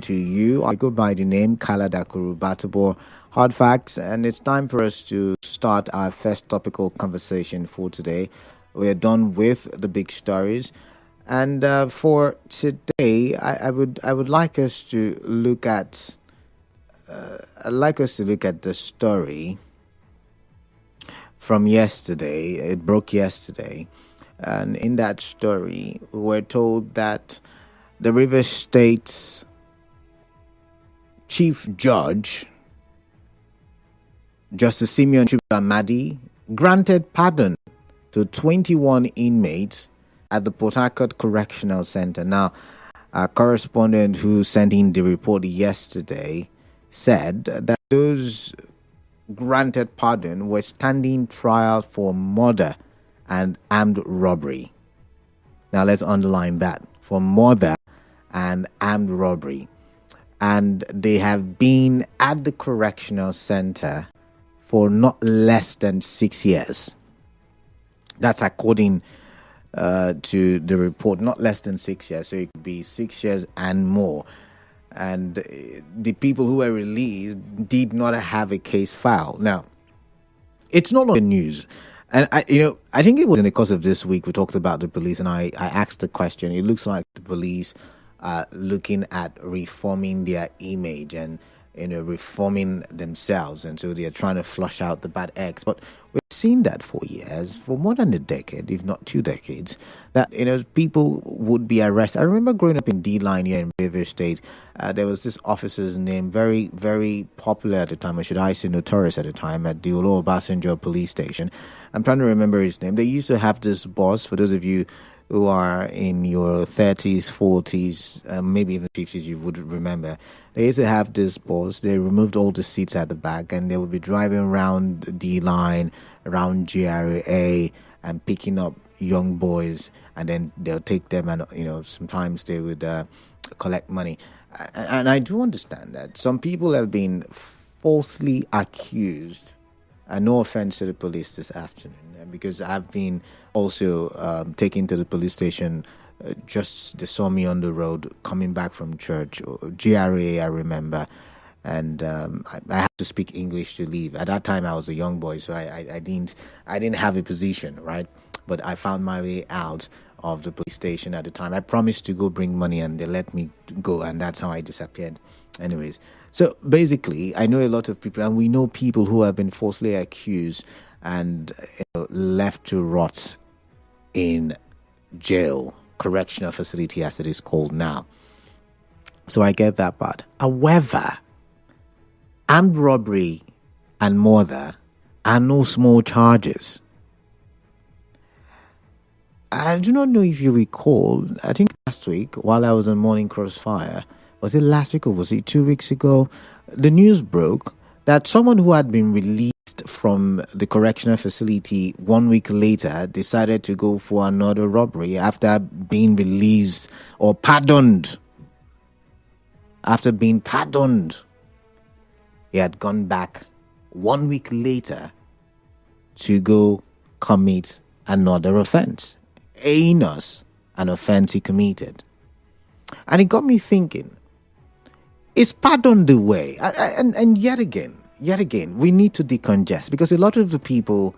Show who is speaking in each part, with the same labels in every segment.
Speaker 1: to you. I go by the name Kala Dakuru Batabo Hard Facts, and it's time for us to start our first topical conversation for today. We're done with the big stories, and for today, I would like us to look at the story from yesterday. It broke yesterday, and in that story, we're told that the Rivers State Chief Judge, Justice Simeon Chukwuemadi, granted pardon to 21 inmates at the Port Harcourt Correctional Center. Now, our correspondent who sent in the report yesterday said that those granted pardon were standing trial for murder and armed robbery. Now, let's underline that, for murder and armed robbery. And they have been at the correctional center for not less than 6 years. That's according to the report, not less than 6 years. So it could be 6 years and more. And the people who were released did not have a case filed. Now, it's not on the news. And I think it was in the course of this week we talked about the police, and I asked the question. It looks like the police are looking at reforming their image and reforming themselves, and so they're trying to flush out the bad eggs. But we've seen that for years, for more than a decade, if not 2 decades, that people would be arrested. I remember growing up in D-Line here in Rivers State. There was this officer's name, very, very popular at the time, or should I say notorious at the time, at the Olo Obasanjo police station. I'm trying to remember his name. They used to have this boss, for those of you who are in your 30s, 40s, maybe even 50s, you would remember. They used to have this boss. They removed all the seats at the back, and they would be driving around D-Line, around GRA, and picking up young boys, and then they'll take them, and sometimes they would collect money. And I do understand that some people have been falsely accused, and no offense to the police this afternoon, because I've been also taken to the police station. Just they saw me on the road coming back from church, or GRA, I remember, and I had to speak English to leave. At that time, I was a young boy, so I didn't have a position, right? But I found my way out of the police station at the time. I promised to go bring money, and they let me go, and that's how I disappeared. Anyways, so basically, I know a lot of people, and we know people who have been falsely accused and left to rot in jail, correctional facility as it is called now. So I get that part. However, armed robbery and murder are no small charges. I do not know if you recall, I think last week while I was on Morning Crossfire, was it last week or was it 2 weeks ago? The news broke that someone who had been released from the correctional facility 1 week later decided to go for another robbery after being released or pardoned. After being pardoned, he had gone back 1 week later to go commit another offense. Heinous an offense he committed. And it got me thinking, is pardon the way? And yet again, we need to decongest, because a lot of the people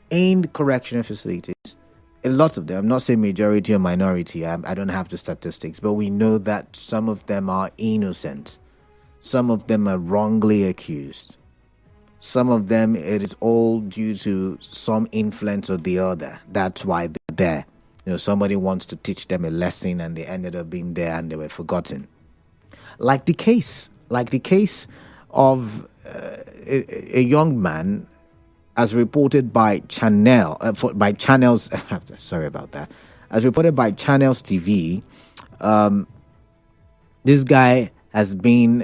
Speaker 1: in correctional facilities, a lot of them, I'm not saying majority or minority, I don't have the statistics, but we know that some of them are innocent. Some of them are wrongly accused. Some of them, it is all due to some influence or the other. That's why they're there. Somebody wants to teach them a lesson, and they ended up being there and they were forgotten. Like the case of a young man, as reported by Channels. Sorry about that. As reported by Channels TV, this guy has been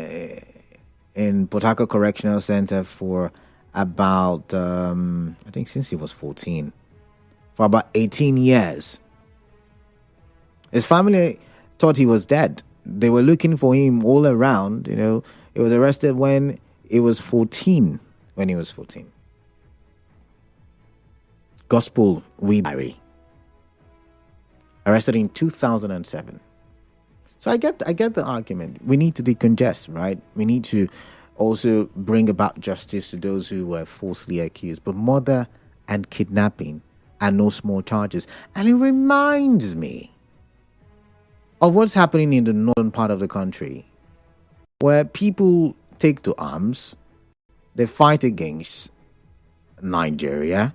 Speaker 1: in Port Harcourt Correctional Center for about, I think since he was 14, for about 18 years. His family thought he was dead. They were looking for him all around. He was arrested when he was 14. Gospel Weebury. Arrested in 2007. So I get the argument. We need to decongest, right? We need to also bring about justice to those who were falsely accused. But murder and kidnapping are no small charges. And it reminds me of what's happening in the northern part of the country, where people take to arms, they fight against Nigeria,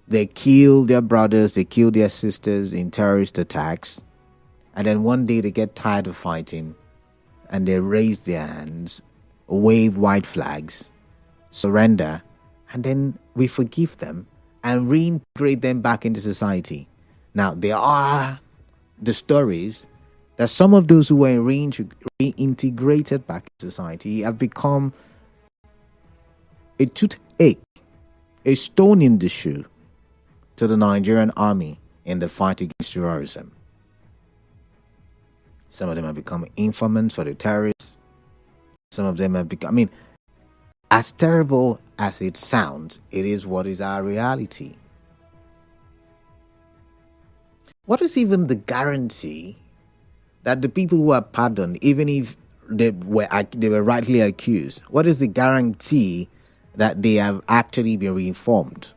Speaker 1: they kill their brothers, they kill their sisters in terrorist attacks, and then one day they get tired of fighting and they raise their hands, wave white flags, surrender, and then we forgive them and reintegrate them back into society. Now, there are the stories that some of those who were reintegrated back in society have become a toothache, a stone in the shoe to the Nigerian army in the fight against terrorism. Some of them have become informants for the terrorists. Some of them have become, I mean, as terrible as it sounds, it is what is our reality. What is even the guarantee that the people who are pardoned, even if they were rightly accused, what is the guarantee that they have actually been reformed?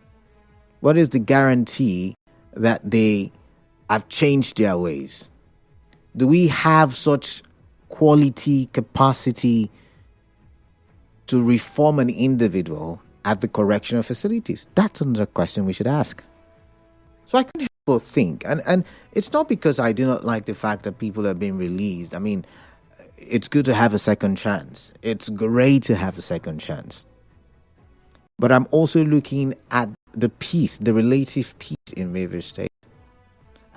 Speaker 1: What is the guarantee that they have changed their ways? Do we have such quality, capacity to reform an individual at the correctional facilities? That's another question we should ask. So I can help but think, and it's not because I do not like the fact that people are being released. I mean, it's good to have a second chance. It's great to have a second chance. But I'm also looking at the peace, the relative peace in River State.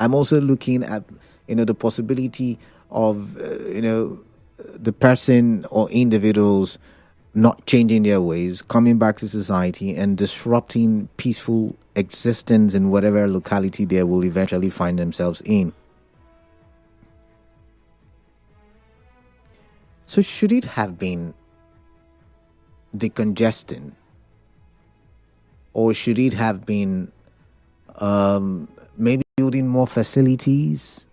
Speaker 1: I'm also looking at, the possibility of, the person or individuals not changing their ways, coming back to society and disrupting peaceful existence in whatever locality they will eventually find themselves in. So should it have been decongesting, or should it have been maybe building more facilities?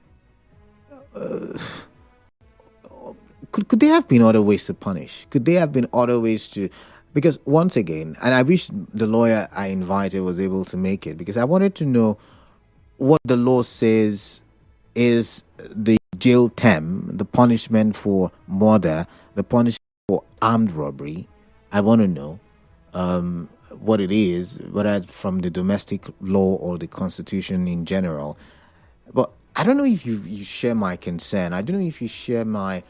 Speaker 1: Could there have been other ways to punish? Could there have been other ways to? Because once again, and I wish the lawyer I invited was able to make it, because I wanted to know what the law says is the jail term, the punishment for murder, the punishment for armed robbery. I want to know what it is, whether it's from the domestic law or the constitution in general. But I don't know if you share my concern. I don't know if you share my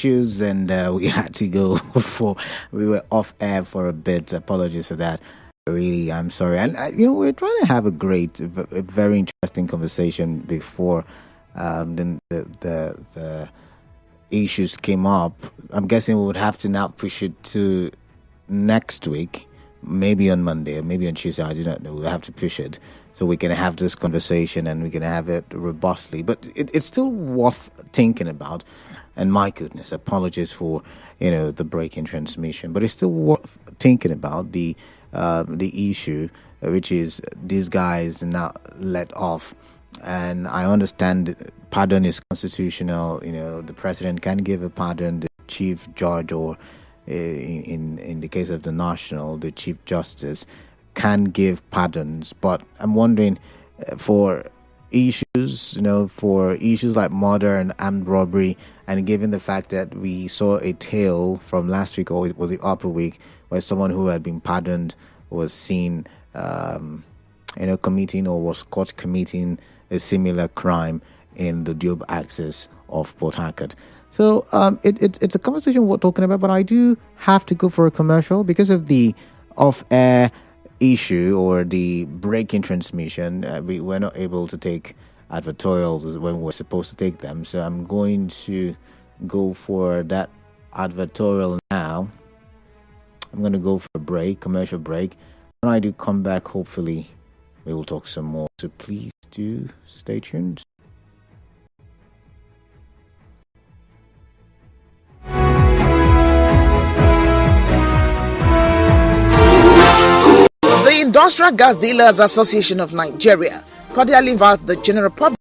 Speaker 1: issues, and we had to go we were off air for a bit. Apologies for that. Really, I'm sorry. And we're trying to have a very interesting conversation before then the issues came up. I'm guessing we would have to now push it to next week, maybe on Monday, maybe on Tuesday. I do not know. We'll have to push it so we can have this conversation and we can have it robustly. But it's still worth thinking about. And my goodness, apologies for the break in transmission, but it's still worth thinking about the issue, which is these guys not let off. And I understand pardon is constitutional. The president can give a pardon. The chief judge, or in the case of the national, the chief justice can give pardons. But I'm wondering, for issues like murder and armed robbery, and given the fact that we saw a tale from last week, or was the upper week, where someone who had been pardoned was seen committing, or was caught committing, a similar crime in the Diob axis of Port Harcourt. So it's a conversation we're talking about, but I do have to go for a commercial because of the off-air issue, or the break in transmission. We were not able to take advertorials when we were supposed to take them, so I'm going to go for that advertorial now. I'm going to go for a commercial break. When I do come back, hopefully we will talk some more, so please do stay tuned.
Speaker 2: The Industrial Gas Dealers Association of Nigeria cordially invites the general public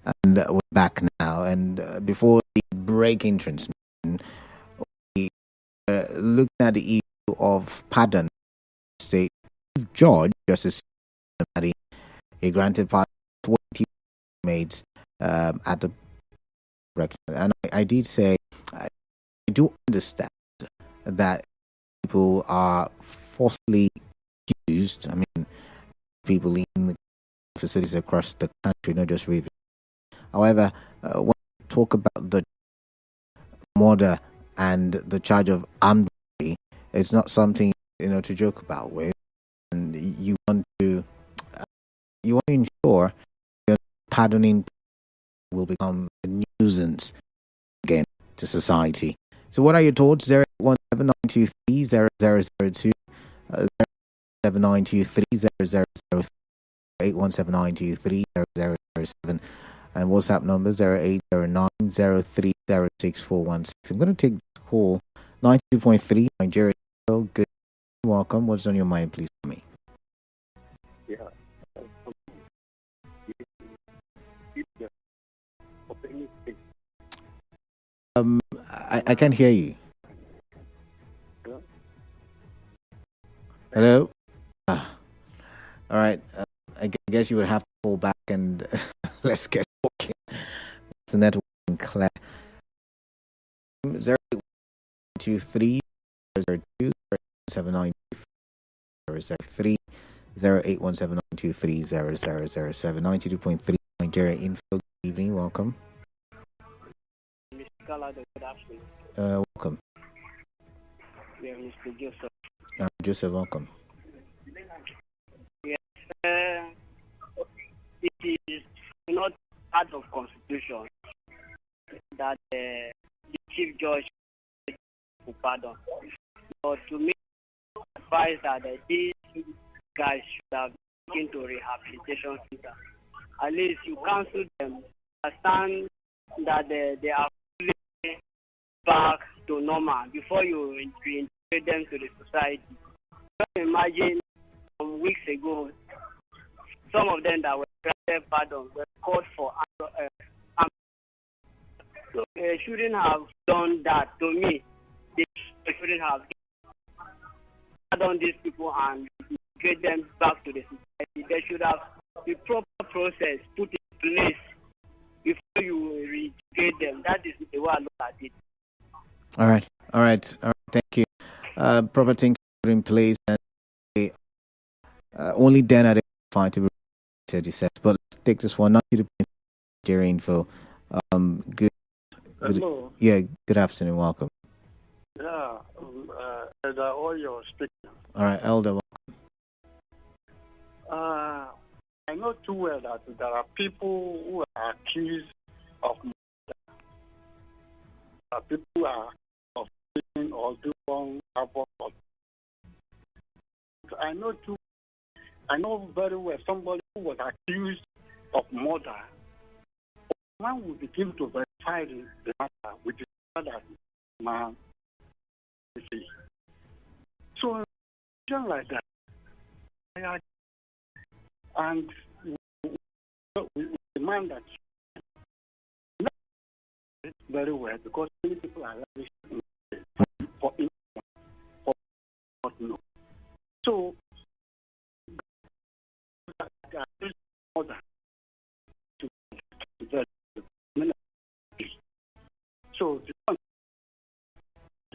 Speaker 1: And we're back now. And before the breaking transmission, we looking at the issue of pardon. State George Justice Madi, he granted pardon 20 inmates at the correctional. And I did say I do understand that people are falsely accused. I mean, people in the facilities across the country, not just Rivers. However, when we talk about the murder and the charge of armed robbery, it's not something to joke about with, and you want to ensure your pardoning will become a nuisance again to society. So, what are your thoughts? 01792300002, 079230003, 81792300007, and WhatsApp number 0809030641. I'm going to take the call 92.3 Nigeria. So good. Welcome. What's on your mind, please, for me?
Speaker 3: Yeah.
Speaker 1: I can't hear you. Hello? All right. I guess you would have to pull back and let's get talking. It's the network clear. 08123 002 079 08179230007, 92.3 Nigeria Info. Good evening. Welcome.
Speaker 4: Mr. Kalado, good afternoon.
Speaker 1: Welcome.
Speaker 4: Yeah, Mr. Joseph.
Speaker 1: Joseph, welcome.
Speaker 4: Yes, it is not part of Constitution that the Chief Judge will pardon. But to me, advise that these guys should have been to rehabilitation center. At least you counsel them, understand that they are fully back to normal before you reintegrate them to the society. Just imagine some weeks ago, some of them that were granted pardon were called for so they shouldn't have done that. To me, they shouldn't have pardoned these people and get them back to the society. They should have the proper process put in place before you reintegrate them. That is the way I look at it.
Speaker 1: All right. Thank you. Proper things in place, and only then are they fine to be said. But let's take this one. Not you to Nigeria Info. Good.
Speaker 3: Hello.
Speaker 1: Yeah. Good afternoon. Welcome.
Speaker 3: Yeah. Elder Oyo speaking.
Speaker 1: All right, Elder.
Speaker 3: I know too well that there are people who are accused of murder. People who are of killing or doing abort. I know very well somebody who was accused of murder. One will begin to verify the matter with the that man. So, just like that, and we demand that very well because many people are lavish for not know. So, order to so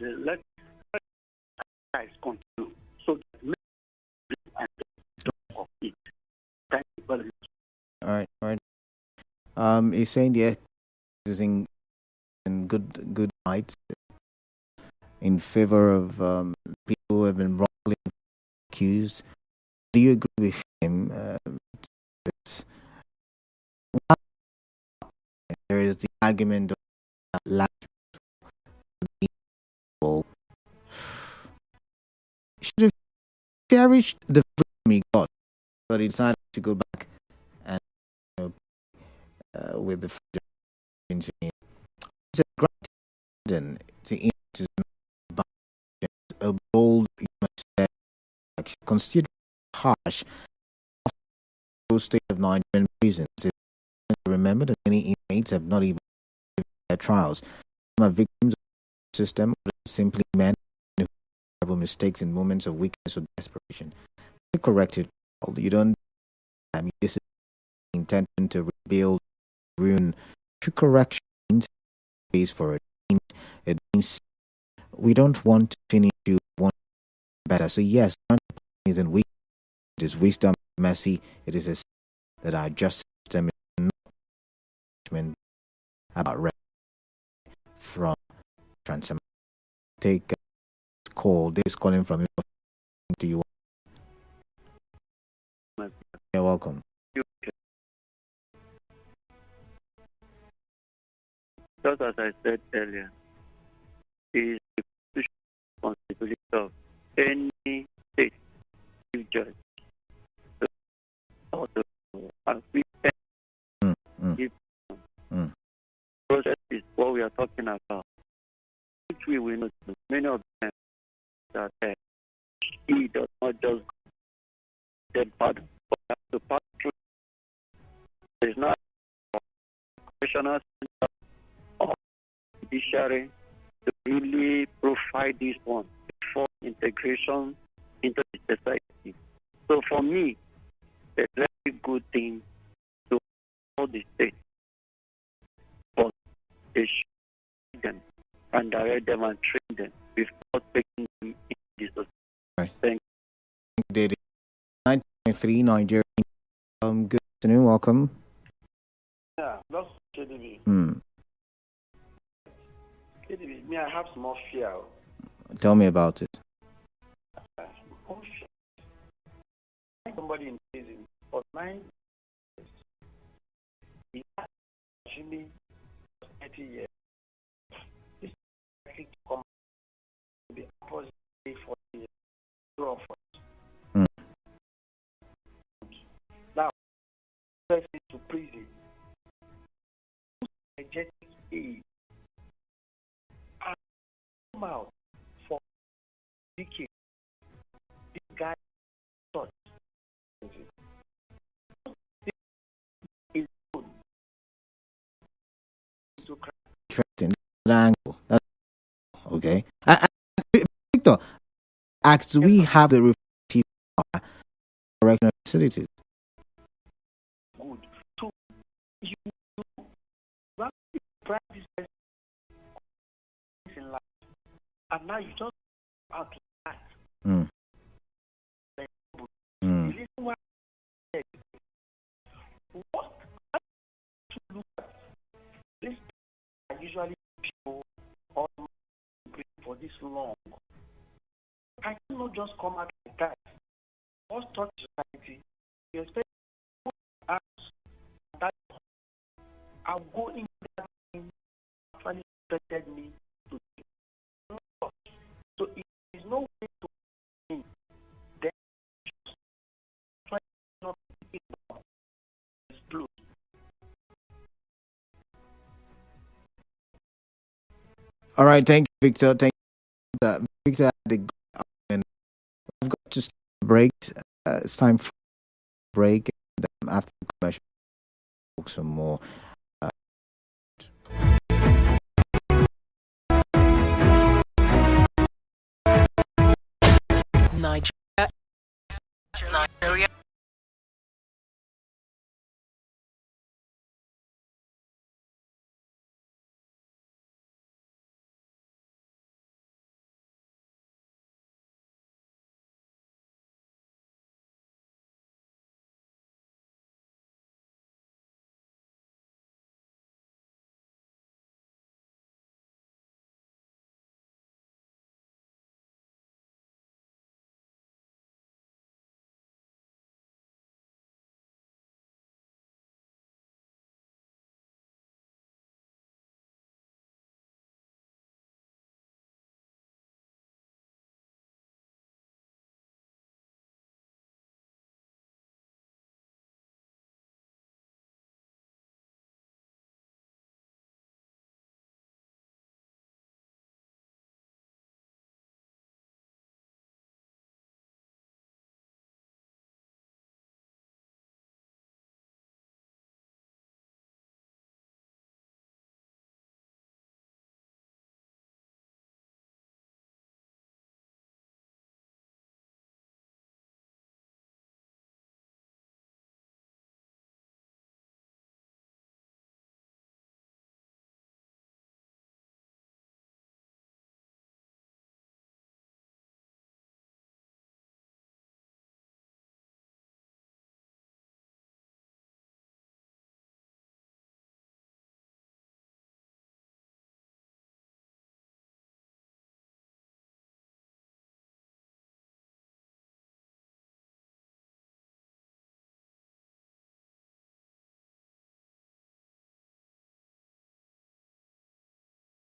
Speaker 3: let guys continue. So of it. Thank you very much.
Speaker 1: All right. He's saying the is in good light in favor of people who have been wrongly accused. Do you agree with him? There is the argument of last people should have cherished the freedom he got, but he decided to go back and with the freedom into him. It's a great to a bold action, considered harsh state of Nigerian prisons. remember that many inmates have not even their trials. Some are victims of the system, or simply men who have mistakes in moments of weakness or desperation. You correct it. You don't. This is intention to rebuild, ruin. True correction means for it. It means we don't want to finish you one better. So yes, is in weak. It is wisdom, mercy. It is a that our justice system is not about rest from transformation. Take a call. This is calling from you. To you. You're welcome.
Speaker 5: Just as I said earlier, is the responsibility of any state judge process is what we are talking about. Which we will not do. Many of them that he does not just get pardon, but have to pass through. There is not a correctional center or judiciary to really provide this one for integration into the society. So for me, a very good thing to all the states, but they should them and direct them and train them before taking them into the society.
Speaker 1: Right.
Speaker 5: Thank
Speaker 1: you. 9.3 Nigeria. Good afternoon. Welcome.
Speaker 3: Yeah, that's KDB. KDB, me, I have small fear.
Speaker 1: Tell me about it.
Speaker 3: Somebody in prison for 9 years. He has actually 30 years. This is likely to come to be opposite 40 years. True or false? Now, person to prison. Energetic aid. And come out for decades. This guy thought is good to
Speaker 1: interesting angle. That's okay. Victor asks, do we have the reflective correctional facilities?
Speaker 3: Good. So you practice in life, and now you just out to that. The reason why what to look at this are usually people or for this long. I cannot just come out like that. What's taught society? You expect us that I'll go in that thing actually expected me to do. So it is no way to think. Then try not to explode.
Speaker 1: All right, thank you, Victor. Thank you, Victor. And I've got to break. It's time for a break. And after the commercial, talk some more.
Speaker 6: Nigeria.